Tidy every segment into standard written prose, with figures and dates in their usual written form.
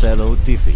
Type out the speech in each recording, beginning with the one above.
Marcelo TV.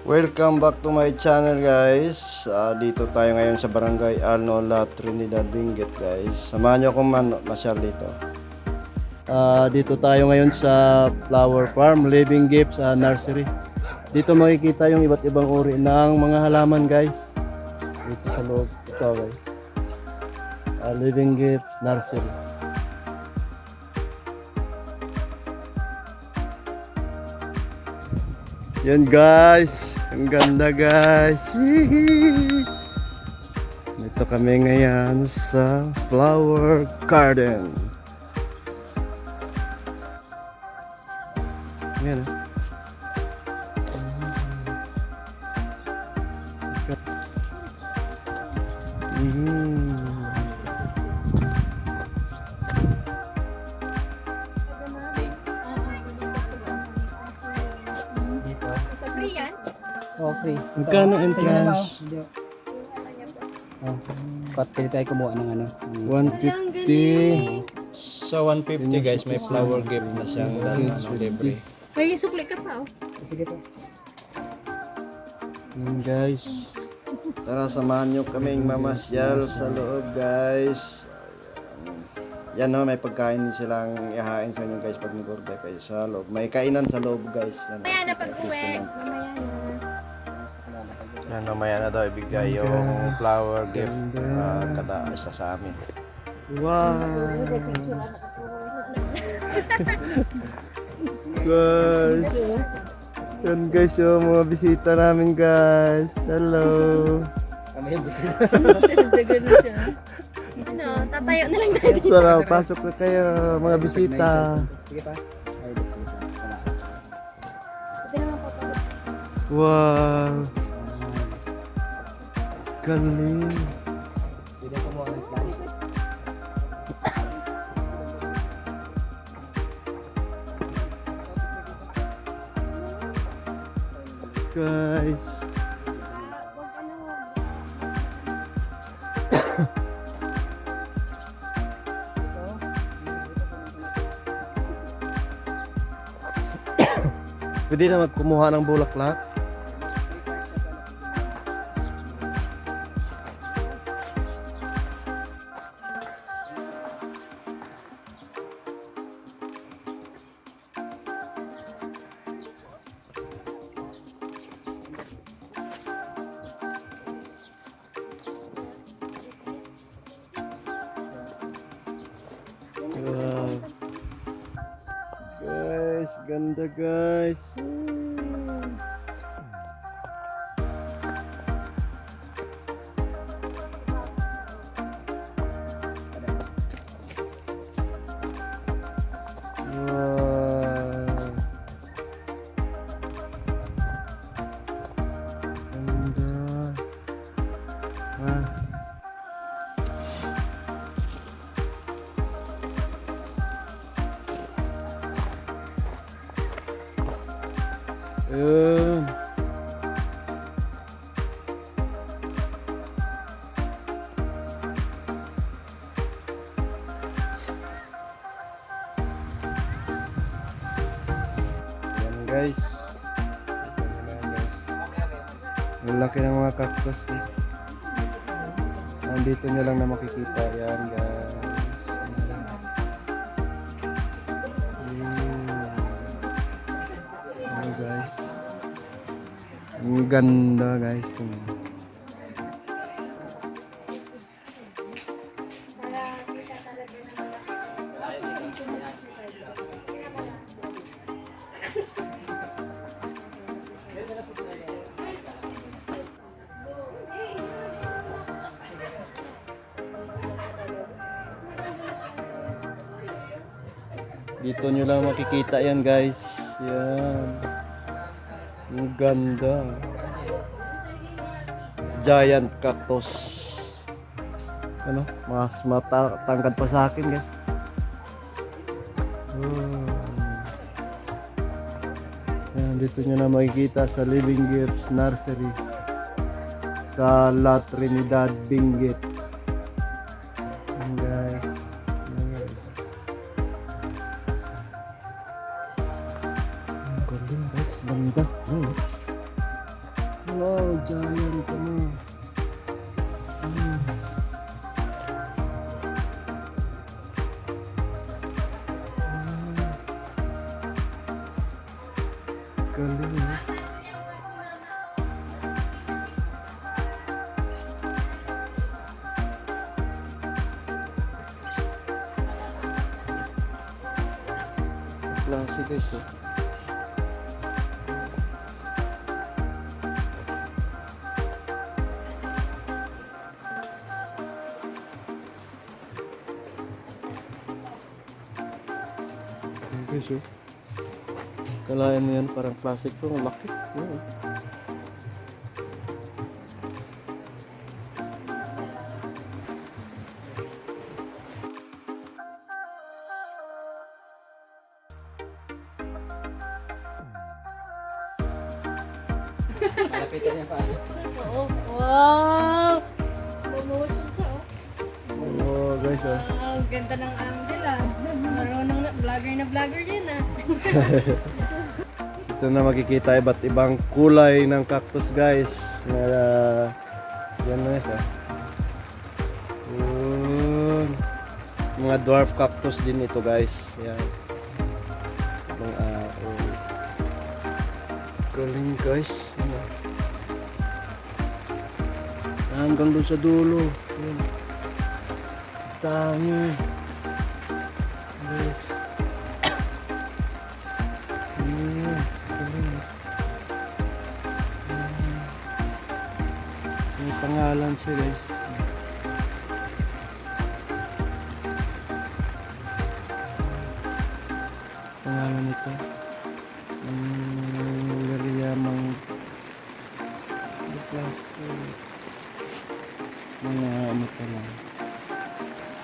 Welcome back to my channel guys. Dito tayo ngayon sa Barangay Alnola, Trinidad, Benguet guys. Samahan nyo akong masyal dito. Dito tayo ngayon sa flower farm, Living Gifts Nursery. Dito makikita yung iba't ibang uri ng mga halaman guys. Dito sa loob ito guys. Living Gifts Nursery. Yan guys, ang ganda guys. Dito kami ngayon sa flower garden. Yan. Free yan? Oh, free. Magkano entrance? Oh, pili tayo kumuha ng ano. 150. Sa 150 guys, may flower gift na siyang libre. May sukli ka pa, oh. Sige to. Yan guys. Tara, samahan nyo kaming mamasyal sa loob guys. Yan no, may pagkain din silang ihain sa inyo guys pag nag-order kayo sa loob. May kainan sa loob guys. Yan. Mamaya na pag-uwi. Yan, mamaya na daw ibigay yung flower gift kada isa sa amin. Wow! Guys! Yan guys yung mga bisita namin guys. Hello! Kami yung bisita. Ano, tatayo na lang tayo. Tara, pasok na kayo mga bisita. Sige pa. Ay, bisita. Ito naman po pa. Wow! Galing! Pwede kumuha ng plants. Guys! Pwede na magkumuha ng bulaklak. Wow. Guys, ganda guys. Wow. Ganda. Ah. Ayun. Yan guys. Ang laki ng mga cactus guys. Nandito nyo lang na makikita. Yan guys. Ayan guys. Ang ganda guys. Dito nyo lang makikita yan guys. Yan. Ang ganda. giant cactus. Ano, mas matangkad pa sa akin, guys. Ayan, dito nyo na makikita sa Living Gifts Nursery sa La Trinidad, Benguet. Ayan, guys. Ayan. Ang galing, guys. Ganda. Wow, giant ano. Galing, eh. Klase, guys, eh. Guys, oh. Kalayan mo yan, parang plastic to, ang laki. Oo. Malapitan niya pa. Oo. Wow! Promotion siya, oh. Oo, guys, oh. Wow, ganda ng angle, ah. Marunong na, vlogger din, ah. Ito na makikita iba't ibang kulay ng cactus, guys. Yan na siya. Mga dwarf cactus din ito, guys. Yan. Galing, guys. Yan. Hanggang doon sa dulo. Yan. Tangi. Guys. May pangalan siya, guys. Pangalan nito. Liriyamang plastic. Mga ano pa lang.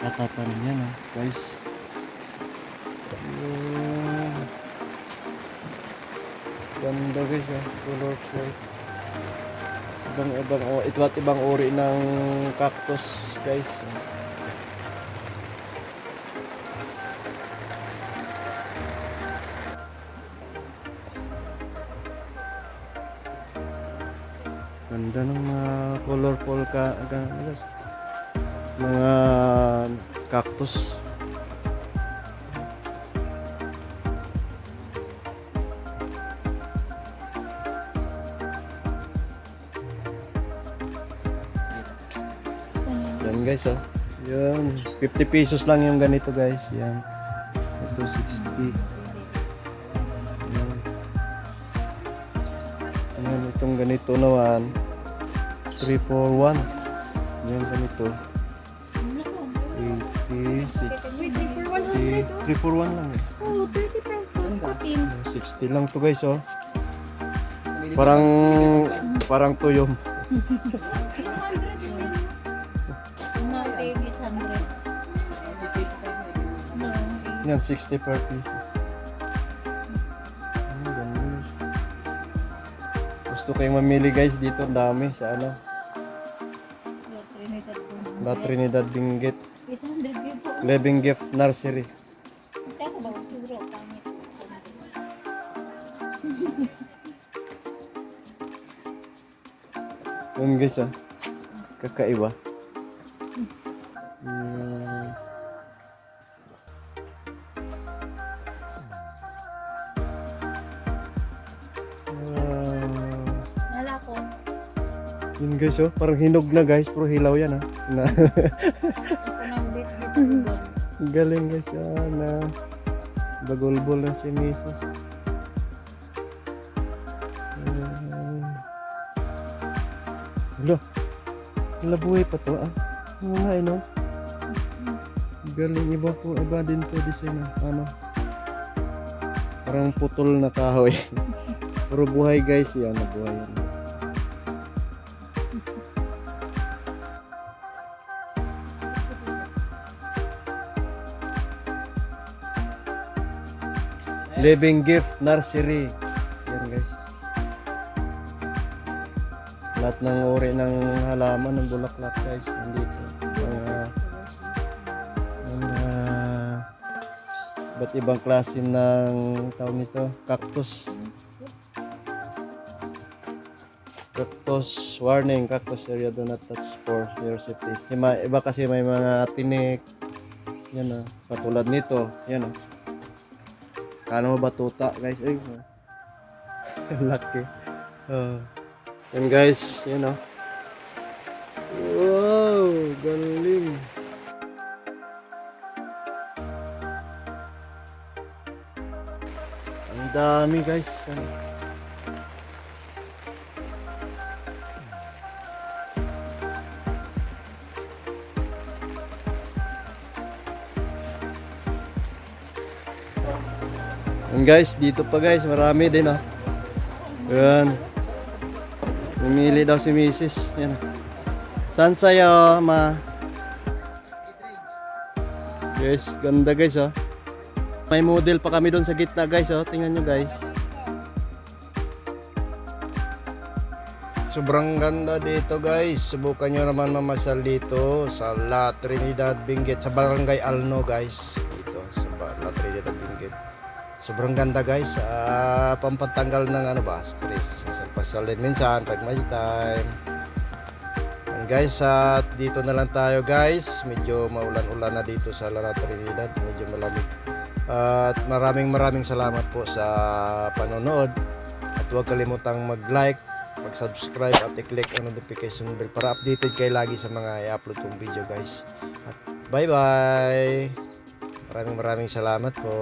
Tatatanim yan, ha, guys. Ganda, guys, ha. Colorful. Iba't ibang uri ng cactus, guys. Ganda ng mga colorful mga cactus. Yan, guys, oh. Yan, 50 pesos lang yung ganito, guys. Yan. Ito 60. Yan. Yan, itong ganito naman 341. Yan, ganito 80, 60. 341 lang, eh. Oh, 30 pesos. 14. 60 lang to, guys, oh. Parang tuyom. Yan, 60 per pieces. Ganun. Gusto kayong mamili, guys, dito. Ang dami sa ano. La Trinidad, Benguet. 800 Living Gift Nursery. Ako ba? Siguro, pangit. Yun, guys, ah. Kakaiba. Nala ko. Yun, guys, oh. Parang hinog na, guys. Pero hilaw yan, ah. Ito nang bit dito. Galing, guys, ah. Na bagulbol na si Mrs. Hala. Hala, buhay pa to, ah. Oo nga, no? Galing, iba din to design, ah. Ano? Parang putol na kahoy. Pero buhay, guys, yan. Buhay yan. Living Gift Nursery. Yan guys. Lahat ng uri ng halaman ng bulaklak guys nandito. Mga iba't ibang klase ng tawag nito, cactus. Cactus warning, cactus area do not touch for your safety. Iba kasi may mga tinik. Yan katulad nito. Yan Kano mo ba tuta guys? Ay, laki. Yan guys, yan Wow, galing. Ang dami guys. Yan guys, dito pa guys, marami din Yan. Namili daw si Mrs. Yan. Saan sa'yo, ma? Guys, ganda guys May model pa kami doon sa gitna guys Tingnan nyo guys. Sobrang ganda dito guys. Subukan nyo naman mamasyal dito sa La Trinidad Benguet sa Barangay Alno guys. Dito sa La Trinidad Benguet. Sobrang ganda guys. Pampatanggal ng stress. Pasal din minsan pag may time. And guys, dito na lang tayo guys. Medyo maulan-ulan na dito sa La Trinidad. Medyo malamig. At maraming salamat po sa panonood. At huwag kalimutang mag-like, mag-subscribe at i-click ang notification bell para updated kayo lagi sa mga i-upload kong video guys. At bye-bye! Maraming salamat po.